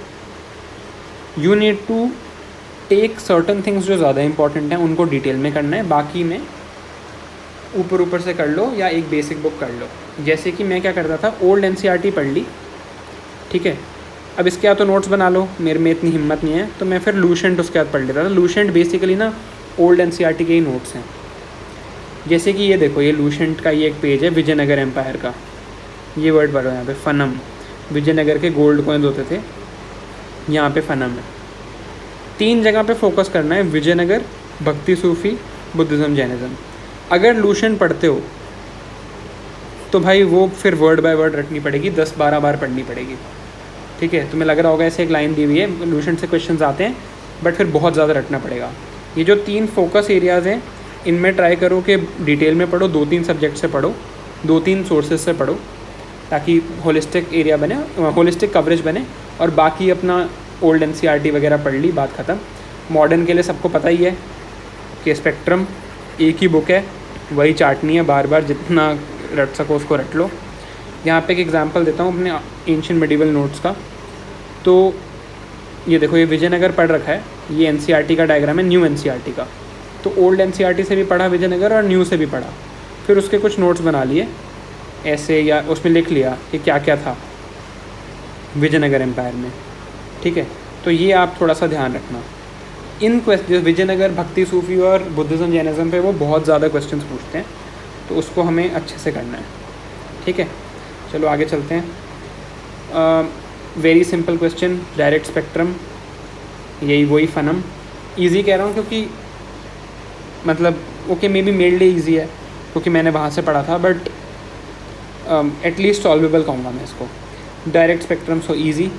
You need to take certain things जो ज़्यादा इंपॉर्टेंट हैं उनको डिटेल में करना है, बाकी में ऊपर से कर लो या एक बेसिक बुक कर लो। जैसे कि मैं क्या करता था, ओल्ड NCERT पढ़ ली, ठीक है, अब इसके बाद तो नोट्स बना लो, मेरे में इतनी हिम्मत नहीं है, तो मैं फिर लूसेंट उसके बाद पढ़ लेता था। लूसेंट बेसिकली ना ओल्ड NCERT के ही नोट्स हैं। जैसे कि ये देखो, ये लूसेंट का ये एक पेज है विजयनगर एम्पायर का, ये वर्ड पढ़ो यहाँ पे, फनम। विजयनगर के गोल्ड कॉइन्स होते थे, यहाँ पे फनम है। 3 जगह पे फोकस करना है, विजयनगर, भक्ति सूफी, बुद्धिज़्म, जैनिज़्म। अगर लूसेंट पढ़ते हो तो भाई वो फिर वर्ड बाय वर्ड रटनी पड़ेगी, 10-12 बार पढ़नी पड़ेगी, ठीक है। तुम्हें लग रहा होगा ऐसे एक लाइन दी हुई है, लूसेंट से क्वेश्चंस आते हैं, बट फिर बहुत ज़्यादा रटना पड़ेगा। ये जो 3 फोकस एरियाज़ हैं, इनमें ट्राई करो कि डिटेल में पढ़ो, 2-3 सब्जेक्ट से पढ़ो, 2-3 सोर्सेज से पढ़ो, ताकि होलिस्टिक एरिया बने, होलिस्टिक कवरेज बने। और बाकी अपना ओल्ड NCERT वगैरह पढ़ ली, बात ख़त्म। मॉडर्न के लिए सबको पता ही है कि स्पेक्ट्रम एक ही बुक है, वही चाटनी है बार बार, जितना रट सको उसको रट लो। यहाँ पे एक एग्जांपल देता हूँ अपने एंशिएंट मेडिवल नोट्स का। तो ये देखो, ये विजयनगर पढ़ रखा है, ये NCERT का डायग्राम है, न्यू NCERT का। तो ओल्ड NCERT से भी पढ़ा विजयनगर और न्यू से भी पढ़ा, फिर उसके कुछ नोट्स बना लिए ऐसे, या उसमें लिख लिया कि क्या क्या था विजयनगर एम्पायर में, ठीक है। तो ये आप थोड़ा सा ध्यान रखना। इन क्वेश्चन विजयनगर, भक्ति सूफी और बुद्धिज़्म, जैनिज़्म पे वो बहुत ज़्यादा क्वेश्चंस पूछते हैं, तो उसको हमें अच्छे से करना है, ठीक है। चलो आगे चलते हैं। Very simple question, direct spectrum, यही वही फनम। इजी कह रहा हूँ क्योंकि मतलब ओके मे बी मेरे लिए ईजी है क्योंकि मैंने वहाँ से पढ़ा था, बट एटलीस्ट सॉल्वेबल कहूँगा मैं इसको। Direct spectrum so easy,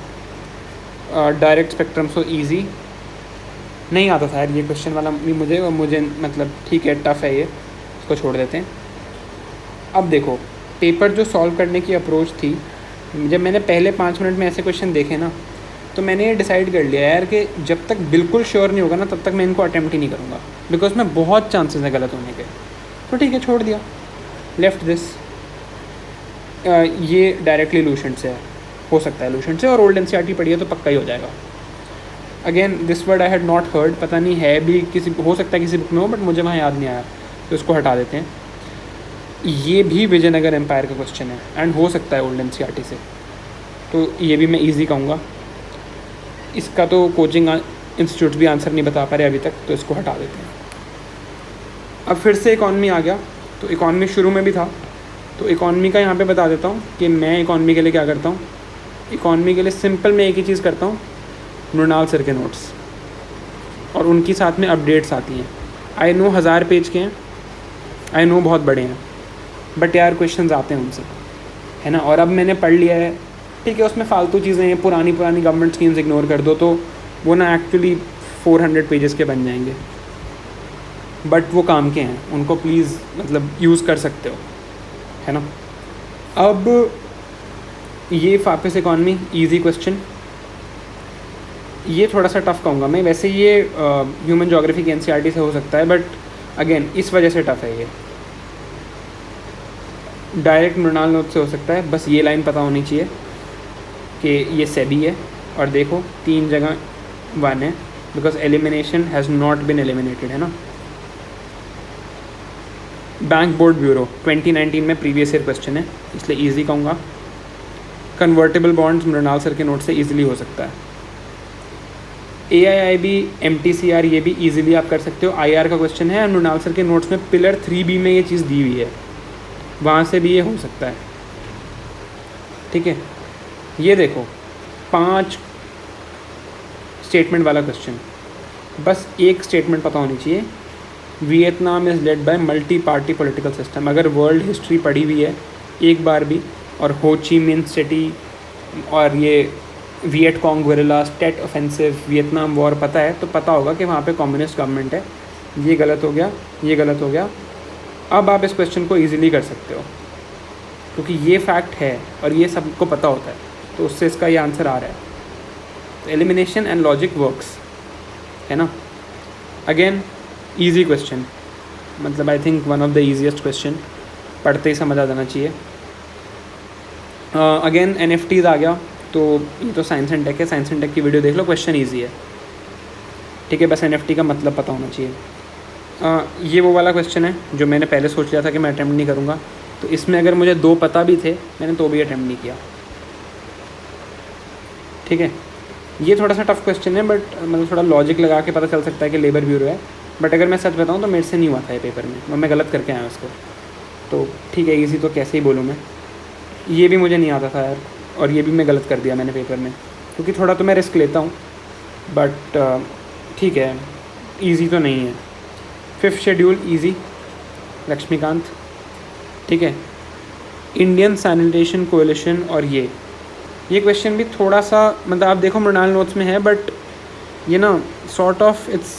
direct spectrum so easy. नहीं आता था यार ये क्वेश्चन वाला मुझे मतलब ठीक है, टफ़ है ये, इसको छोड़ देते हैं। अब देखो, पेपर जो सॉल्व करने की अप्रोच थी, जब मैंने पहले 5 मिनट में ऐसे क्वेश्चन देखे ना, तो मैंने ये डिसाइड कर लिया यार कि जब तक बिल्कुल श्योर नहीं होगा ना, तब तक मैं इनको अटैम्प्ट ही नहीं करूँगा, बिकॉज में बहुत चांसेस हैं गलत होने के। तो ठीक है, छोड़ दिया, लेफ्ट दिस। ये डायरेक्टली लूसेंट से है, हो सकता है लूसेंट से, और ओल्ड NCERT पढ़िए तो पक्का ही हो जाएगा। Again this word I had not heard, पता नहीं है भी किसी, हो सकता है किसी बुक में हो, बट मुझे वहाँ याद नहीं आया, तो इसको हटा देते हैं। ये भी विजयनगर एम्पायर का क्वेश्चन है एंड हो सकता है ओल्ड NCERT से, तो ये भी मैं ईजी कहूँगा। इसका तो कोचिंग इंस्टीट्यूट भी आंसर नहीं बता पा रहे अभी तक, तो इसको हटा देते हैं। अब फिर से इकॉनमी आ गया, तो इकॉनमी शुरू में भी था, तो इकॉनमी का यहाँ पे बता देता हूँ कि मैं इकॉनमी के लिए क्या करता हूँ। इकॉनमी के लिए सिंपल मैं एक ही चीज़ करता हूँ, मृणाल सर के नोट्स, और उनकी साथ में अपडेट्स आती हैं। आई नो 1000 पेज के हैं, आई नो बहुत बड़े हैं, बट यार क्वेश्चंस आते हैं उनसे, है ना। और अब मैंने पढ़ लिया है, ठीक है, उसमें फालतू चीज़ें हैं, पुरानी गवर्नमेंट स्कीम्स इग्नोर कर दो, तो वो ना एक्चुअली 400 पेजेस के बन जाएंगे, बट वो काम के हैं, उनको प्लीज़ मतलब यूज़ कर सकते हो, है ना। अब ये वापस इकॉनमी, ईजी क्वेश्चन, ये थोड़ा सा टफ़ कहूँगा मैं, वैसे ये ह्यूमन ज्योग्राफी की NCERT से हो सकता है, बट अगेन इस वजह से टफ़ है ये। डायरेक्ट मृणाल नोट से हो सकता है, बस ये लाइन पता होनी चाहिए कि ये सेबी है, और देखो 3 जगह 1 है, because elimination has not been eliminated, है ना। बैंक बोर्ड ब्यूरो 2019 में प्रीवियस ईयर क्वेश्चन है, इसलिए ईजी कहूँगा। कन्वर्टेबल बॉन्ड्स मृणाल सर के नोट से ईजिली हो सकता है। AIIB MTCR ये भी ईजिली आप कर सकते हो, IR का क्वेश्चन है। मृणाल सर के नोट्स में पिलर 3B में ये चीज़ दी हुई है, वहाँ से भी ये हो सकता है। ठीक है, ये देखो 5 स्टेटमेंट वाला क्वेश्चन, बस एक स्टेटमेंट पता होनी चाहिए, Vietnam is led by multi party political system. अगर वर्ल्ड हिस्ट्री पढ़ी हुई है एक बार भी, और हो ची मिन सिटी और ये Viet Cong guerrillas, Tet offensive, Vietnam war पता है, तो पता होगा कि वहाँ पे कम्युनिस्ट गवर्नमेंट है। ये गलत हो गया, ये गलत हो गया। अब आप इस क्वेश्चन को ईजिली कर सकते हो क्योंकि ये फैक्ट है और ये सबको पता होता है, तो उससे इसका ये आंसर आ रहा है। तो एलिमिनेशन एंड लॉजिक वर्क्स है ना। अगेन ईजी क्वेश्चन, मतलब I think one of the easiest question, पढ़ते ही समझ आ जाना चाहिए। अगेन NFTs आ गया, तो ये तो साइंस एंड टेक है, साइंस एंड टेक की वीडियो देख लो, क्वेश्चन ईजी है। ठीक है, बस NFT का मतलब पता होना चाहिए। ये वो वाला क्वेश्चन है जो मैंने पहले सोच लिया था कि मैं अटैम्प्ट नहीं करूँगा, तो इसमें अगर मुझे 2 पता भी थे मैंने तो भी अटैम्प्ट नहीं किया। ठीक है, ये थोड़ा सा टफ क्वेश्चन है, बट मतलब थोड़ा लॉजिक लगा के पता चल सकता है कि लेबर ब्यूरो है, बट अगर मैं सच बताऊँ तो मेरे से नहीं हुआ था ये पेपर में, मैं गलत करके आया उसको। तो ठीक है, ईजी तो कैसे ही बोलूँ मैं, ये भी मुझे नहीं आता था यार, और ये भी मैं गलत कर दिया मैंने पेपर में, क्योंकि थोड़ा तो मैं रिस्क लेता हूँ, बट ठीक है, ईजी तो नहीं है। 5th schedule easy, Laxmikant. ठीक है, इंडियन सैनिटेशन कोएलिशन, और ये क्वेश्चन भी थोड़ा सा, मतलब आप देखो मृणाल नोट्स में है, बट ये ना sort of its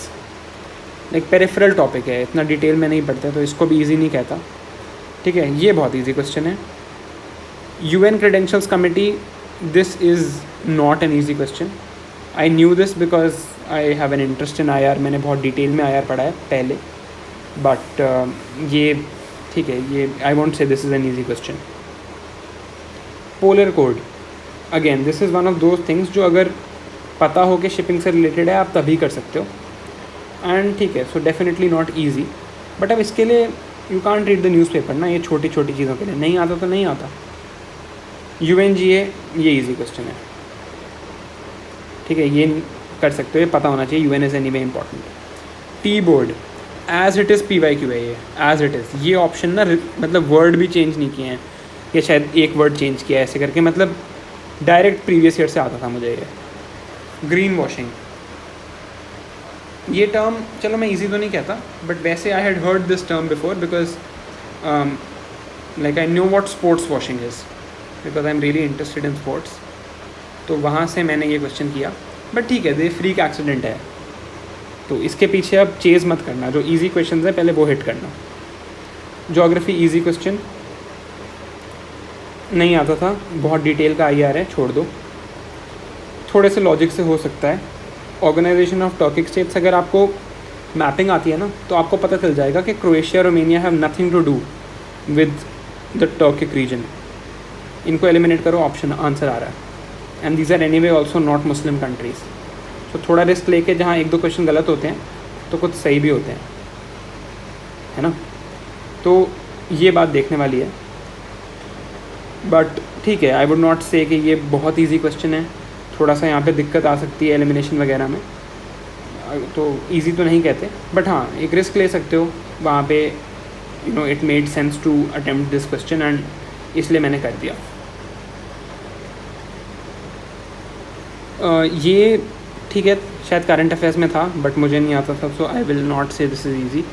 like peripheral topic है, इतना डिटेल में नहीं पढ़ते, तो इसको भी ईजी नहीं कहता। ठीक है, ये बहुत ईजी क्वेश्चन है। UN Credentials Committee, this is not an easy question. I knew this because I have an interest in IR, मैंने बहुत डिटेल में IR पढ़ा है पहले, बट ये ठीक है, ये I won't say this is an easy question. Polar Code, again this is one of those things जो अगर पता हो कि शिपिंग से रिलेटेड है आप तभी कर सकते हो, एंड ठीक है, so definitely not easy. But अब इसके लिए you can't read the newspaper ना, ये छोटी छोटी चीज़ों के लिए नहीं आता तो नहीं आता। UNGA, ये इजी क्वेश्चन है। ठीक है, ये कर सकते हो, ये पता होना चाहिए, UN is anyway important. T board as it is PYQ है, ये एज इट इज़, ये ऑप्शन ना मतलब वर्ड भी चेंज नहीं किए हैं, ये शायद एक वर्ड चेंज किया है ऐसे करके, मतलब डायरेक्ट प्रीवियस ईयर से आता था मुझे ये। ग्रीन वॉशिंग, ये टर्म चलो मैं इजी तो नहीं कहता, बट वैसे I had heard this term before because like I knew what sports washing is, because I am really interested in sports, तो वहाँ से मैंने ये क्वेश्चन किया। बट ठीक है, ये फ्रीक एक्सीडेंट है, तो इसके पीछे अब चेज़ मत करना, जो इजी क्वेश्चन है पहले वो हिट करना। ज्योग्राफी इजी क्वेश्चन, नहीं आता था, बहुत डिटेल का IR है, छोड़ दो। थोड़े से लॉजिक से हो सकता है। ऑर्गेनाइजेशन ऑफ टर्किक स्टेट्स, अगर आपको मैपिंग आती है ना, तो आपको पता चल जाएगा कि Croatia Romania have nothing to do with the Turkic region. इनको एलिमिनेट करो, ऑप्शन आंसर आ रहा है, and these are anyway also not Muslim countries. तो थोड़ा रिस्क लेके जहाँ 1-2 क्वेश्चन गलत होते हैं तो कुछ सही भी होते हैं, है ना। तो ये बात देखने वाली है, बट ठीक है, आई वुड नॉट से कि ये बहुत ईजी क्वेश्चन है, थोड़ा सा यहाँ पे दिक्कत आ सकती है एलिमिनेशन वगैरह में, तो इजी तो नहीं कहते, बट हाँ एक रिस्क ले सकते हो वहाँ पे, you know it made sense to attempt this question, and इसलिए मैंने कर दिया। ये ठीक है, शायद करंट अफेयर्स में था, बट मुझे नहीं आता था, सो आई विल नॉट से दिस इज़ ईजी।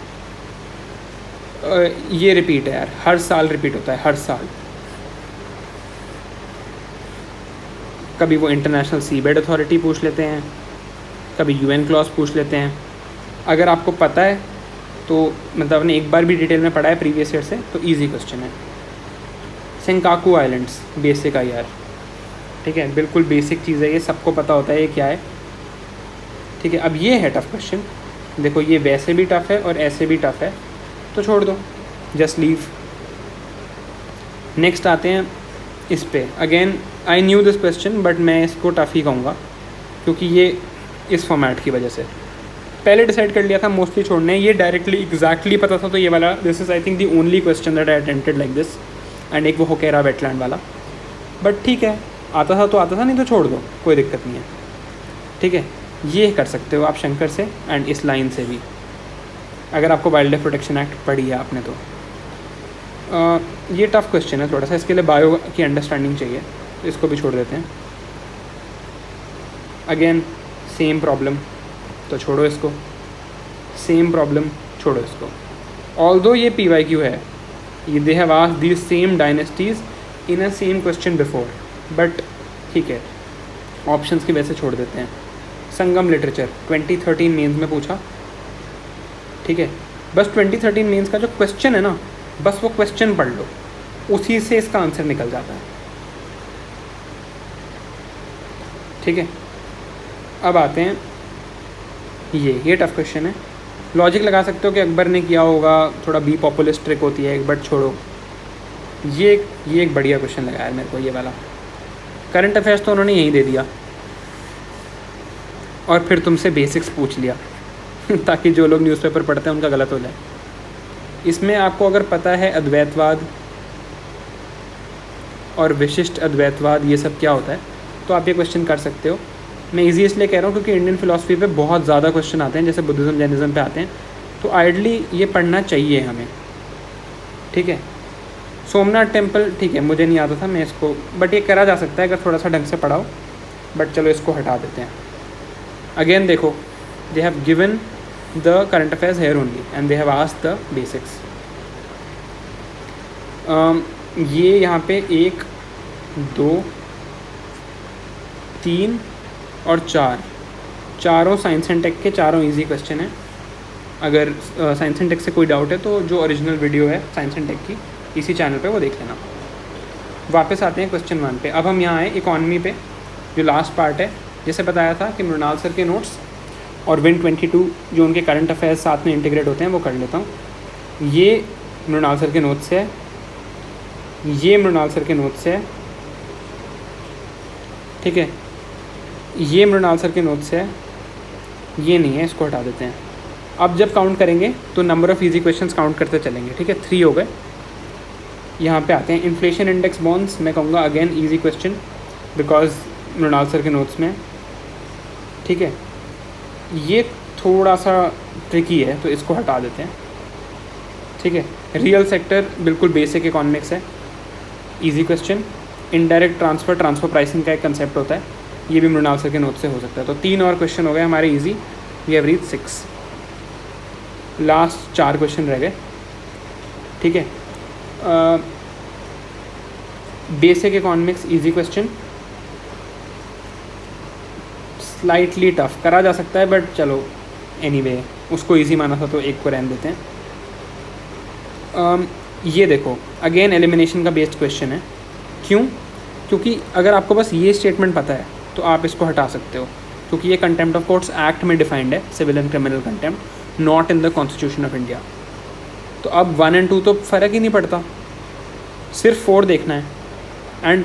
ये रिपीट है यार, हर साल रिपीट होता है, हर साल। कभी वो इंटरनेशनल सीबेड अथॉरिटी पूछ लेते हैं, कभी UN क्लॉज पूछ लेते हैं। अगर आपको पता है तो मतलब आपने एक बार भी डिटेल में पढ़ा है प्रीवियस ईयर से, तो इजी क्वेश्चन है। सेंकाकू आइलैंड्स, बेसिक IR, ठीक है, बिल्कुल बेसिक चीज़ है, ये सबको पता होता है ये क्या है। ठीक है, अब ये है टफ़ क्वेश्चन, देखो ये वैसे भी टफ़ है और ऐसे भी टफ़ है, तो छोड़ दो, जस्ट लीव। नेक्स्ट आते हैं इस पे। Again I knew this question, but मैं इसको टफ़ ही कहूँगा क्योंकि ये इस फॉर्मेट की वजह से पहले डिसाइड कर लिया था मोस्टली छोड़ने, ये डायरेक्टली एग्जैक्टली पता था, तो ये वाला this is I think the only question that I attempted like this, and एक वो होकेरा वेटलैंड वाला। बट ठीक है, आता था तो आता था, नहीं तो छोड़ दो, कोई दिक्कत नहीं है, ठीक है। ये कर सकते हो आप शंकर से एंड इस लाइन से भी, अगर आपको वाइल्ड लाइफ प्रोटेक्शन एक्ट पढ़ी है आपने तो। ये टफ क्वेश्चन है थोड़ा सा, इसके लिए बायो की अंडरस्टैंडिंग चाहिए, तो इसको भी छोड़ देते हैं। अगेन सेम प्रॉब्लम, तो छोड़ो इसको, सेम प्रॉब्लम, छोड़ो इसको। ऑल्दो ये PYQ है, ये they have asked these same dynasties in a same question before, but ठीक है, ऑप्शंस की वजह से छोड़ देते हैं। संगम लिटरेचर 2013 मेंस में पूछा, ठीक है। बस 2013 मेंस का जो क्वेश्चन है ना, बस वो क्वेश्चन पढ़ लो, उसी से इसका आंसर निकल जाता है, ठीक है। अब आते हैं, ये टफ क्वेश्चन है। लॉजिक लगा सकते हो कि अकबर ने किया होगा, थोड़ा बी पॉपुलिस्ट ट्रिक होती है एक, बट छोड़ो। ये एक बढ़िया क्वेश्चन लगा यार मेरे को, ये वाला। करंट अफेयर्स तो उन्होंने यहीं दे दिया और फिर तुमसे बेसिक्स पूछ लिया ताकि जो लोग न्यूज़पेपर पढ़ते हैं उनका गलत हो जाए। इसमें आपको अगर पता है अद्वैतवाद और विशिष्ट अद्वैतवाद ये सब क्या होता है, तो आप ये क्वेश्चन कर सकते हो। मैं इजी इसलिए कह रहा हूँ क्योंकि इंडियन फिलॉसफी पे बहुत ज़्यादा क्वेश्चन आते हैं, जैसे बुद्धिज़्म जैनिज़्म पे आते हैं, तो आइडली ये पढ़ना चाहिए हमें, ठीक है। सोमनाथ टेम्पल, ठीक है, मुझे नहीं आता था, मैं इसको, बट ये करा जा सकता है अगर थोड़ा सा ढंग से पढ़ाओ, बट चलो इसको हटा देते हैं। अगेन देखो, they have given the current affairs here only and they have asked the basics. ये यहाँ पे 1 2 3 और 4, चारों साइंस एंड टेक के चारों इजी क्वेश्चन हैं। अगर साइंस एंड टेक से कोई डाउट है तो जो ओरिजिनल वीडियो है साइंस एंड टेक की, इसी चैनल पे वो देख लेना। वापस आते हैं क्वेश्चन 1 पे। अब हम यहाँ आए इकॉनमी पे, जो लास्ट पार्ट है। जैसे बताया था कि मृणाल सर के नोट्स और विन 22 जो उनके करंट अफेयर्स साथ में इंटीग्रेट होते हैं वो कर लेता हूँ। ये मृणाल सर के नोट्स है, ये मृणाल सर के नोट्स है, ठीक है। ये मृणाल सर के नोट्स है, ये नहीं है, इसको हटा देते हैं। अब जब काउंट करेंगे तो number of easy questions count करते चलेंगे, ठीक है। 3 हो गए। यहाँ पे आते हैं इन्फ्लेशन इंडेक्स बॉन्ड्स। मैं कहूँगा again easy question because Mrinal sir के नोट्स में, ठीक है। ये थोड़ा सा ट्रिकी है तो इसको हटा देते हैं, ठीक है। रियल सेक्टर बिल्कुल बेसिक इकोनॉमिक्स है, easy question. Indirect transfer pricing का एक कंसेप्ट होता है, ये भी मृणाल सर के नोट से हो सकता है। तो 3 और क्वेश्चन हो गए हमारे easy. We have reach 6। Last 4 question रह गए, ठीक है। Basic economics easy question, slightly tough करा जा सकता है, बट चलो एनीवे उसको इजी माना था तो एक को रहने देते हैं। ये देखो अगेन एलिमिनेशन का बेस्ड क्वेश्चन है। क्यों? क्योंकि अगर आपको बस ये स्टेटमेंट पता है तो आप इसको हटा सकते हो, क्योंकि ये कंटेम्प्ट ऑफ कोर्ट्स एक्ट में डिफाइंड है, civil and criminal contempt, not in the constitution of India. तो अब 1 और 2 तो फ़र्क ही नहीं पड़ता, सिर्फ 4 देखना है। एंड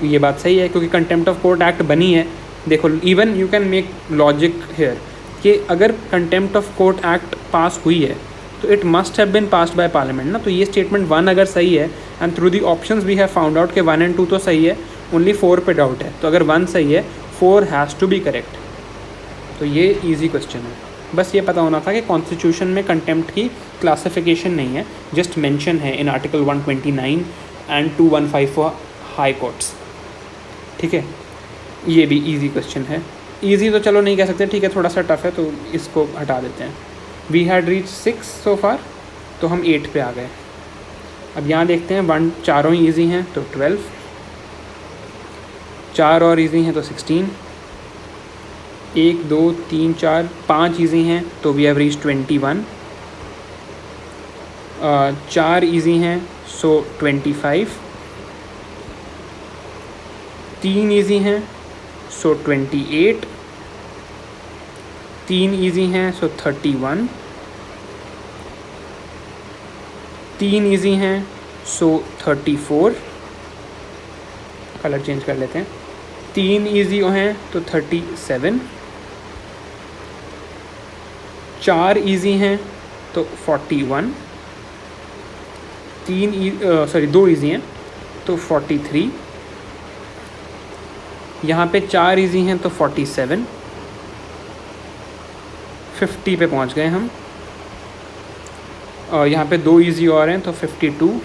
ये बात सही है क्योंकि कंटेम्प्ट ऑफ कोर्ट एक्ट बनी है। देखो even you can make logic here कि अगर contempt of court act pass हुई है तो it must have been passed by parliament ना। तो ये स्टेटमेंट 1 अगर सही है and through the options we have found out कि 1 और 2 तो सही है, ओनली 4 पे डाउट है। तो अगर 1 सही है 4 हैज़ टू बी करेक्ट। तो ये ईजी क्वेश्चन है। बस ये पता होना था कि कॉन्स्टिट्यूशन में कंटेम्प्ट की क्लासिफिकेशन नहीं है, जस्ट मेंशन है in article 129 and 215 for high courts, ठीक है। ये भी इजी क्वेश्चन है। इजी तो चलो नहीं कह सकते, ठीक है, थोड़ा सा टफ है तो इसको हटा देते हैं। वी हैड रीच 6 सो फार, तो हम 8 पे आ गए। अब यहाँ देखते हैं 1 चारों ही ईजी हैं तो 12, 4 और ईजी हैं तो 16, 1 2 3 4 5 ईजी हैं तो वी हैव रीच 21, 4 ईजी हैं सो 25, 3 ईजी हैं सो 28, 3 ईजी हैं सो 31, 3 ईजी हैं सो 34, कलर चेंज कर लेते हैं, 3 ईजी हैं तो 37, 4 ईजी हैं तो 41, 2 ईजी हैं तो 43, यहाँ पे 4 इजी हैं तो 47, 50 पे पहुँच गए हम, और यहाँ पे 2 इजी और हैं तो 52,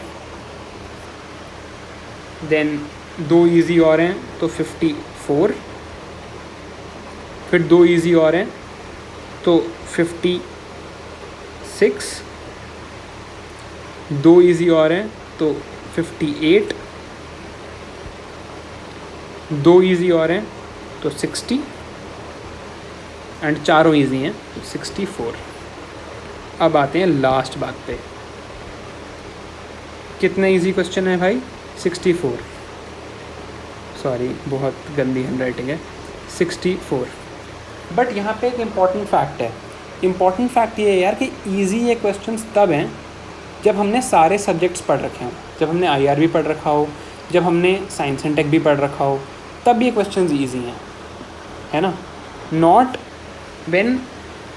देन 2 इजी और हैं तो 54, फिर 2 इजी और हैं तो 56, 2 इजी और हैं तो 58, 2 इजी और हैं तो 60 एंड चारों इजी हैं तो 64। अब आते हैं लास्ट बात पे, कितने इजी क्वेश्चन है भाई? 64, सॉरी बहुत गंदी हैंड राइटिंग है, 64। बट यहाँ पे एक इम्पॉर्टेंट फैक्ट है, इम्पॉर्टेंट फैक्ट ये है यार कि ईजी ये क्वेश्चंस तब हैं जब हमने सारे सब्जेक्ट्स पढ़ रखे हों, जब हमने IR भी पढ़ रखा हो, जब हमने साइंस एंड टेक भी पढ़ रखा हो, तब ये क्वेश्चंस ईजी हैं, है ना? Not when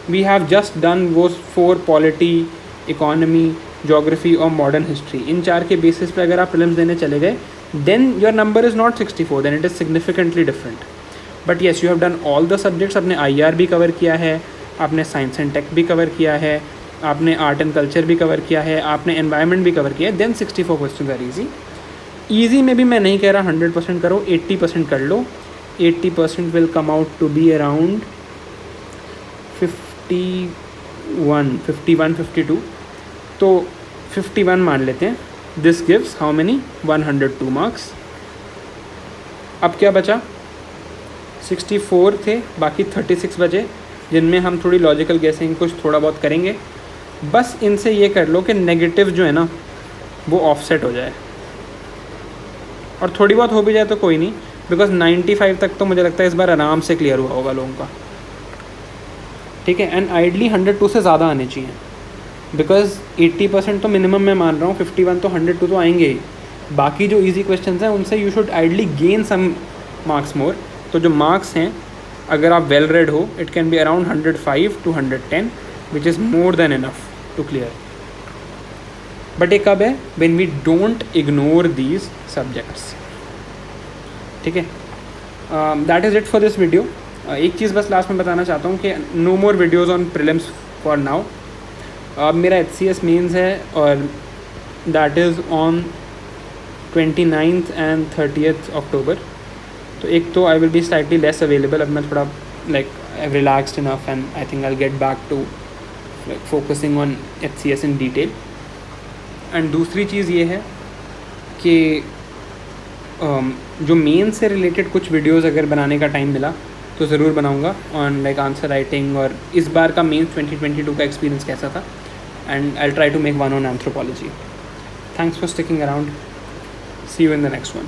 we have just done वो 4 पॉलिटी, इकोनॉमी, ज्योग्राफी और मॉडर्न हिस्ट्री, इन 4 के बेसिस पे अगर आप प्रीलिम्स देने चले गए, then your number is not 64, then it is significantly different. But yes, you have done all the subjects, आपने IR भी कवर किया है, आपने साइंस एंड टेक भी कवर किया है, आपने आर्ट एंड कल्चर भी कवर किया है, आपने एनवायरनमेंट भी कवर किया है, then 64 question are easy. Easy में भी मैं नहीं कह रहा 100% करो, 80% कर लो, 80% will come out to be around 51, 52, तो 51 मान लेते हैं। This gives how many? 102 marks. अब क्या बचा? 64 थे, बाकी 36 बचे, जिनमें हम थोड़ी लॉजिकल गेसिंग कुछ थोड़ा बहुत करेंगे। बस इनसे ये कर लो कि नेगेटिव जो है ना वो ऑफसेट हो जाए, और थोड़ी बहुत हो भी जाए तो कोई नहीं, बिकॉज 95 तक तो मुझे लगता है इस बार आराम से क्लियर हुआ होगा लोगों का, ठीक है? एंड आइडली 102 से ज़्यादा आने चाहिए, बिकॉज 80% तो मिनिमम मैं मान रहा हूँ, 51 तो 102 तो आएंगे ही। बाकी जो ईजी क्वेश्चन हैं उनसे you should ideally gain some marks more. तो जो मार्क्स हैं, अगर आप वेल रेड हो, it can be around 105 to 110, which is more than enough to clear. But ये कब है? When we don't ignore these subjects, ठीक है? That is it for this video. एक चीज़ बस लास्ट में बताना चाहता हूँ कि no more videos on prelims for now. अब मेरा HCS मेंस है, और that is on 29th and 30th October. तो एक तो I will be slightly less available, अब मैं थोड़ा like relaxed enough, and I think I get back to like focusing on HCS in detail. And दूसरी चीज़ ये है कि जो मेन से रिलेटेड कुछ वीडियोस अगर बनाने का टाइम मिला तो ज़रूर बनाऊंगा ऑन लाइक आंसर राइटिंग, और इस बार का मेंस 2022 का एक्सपीरियंस कैसा था, and I will try to make one on anthropology. Thanks for sticking around, see you in the next one.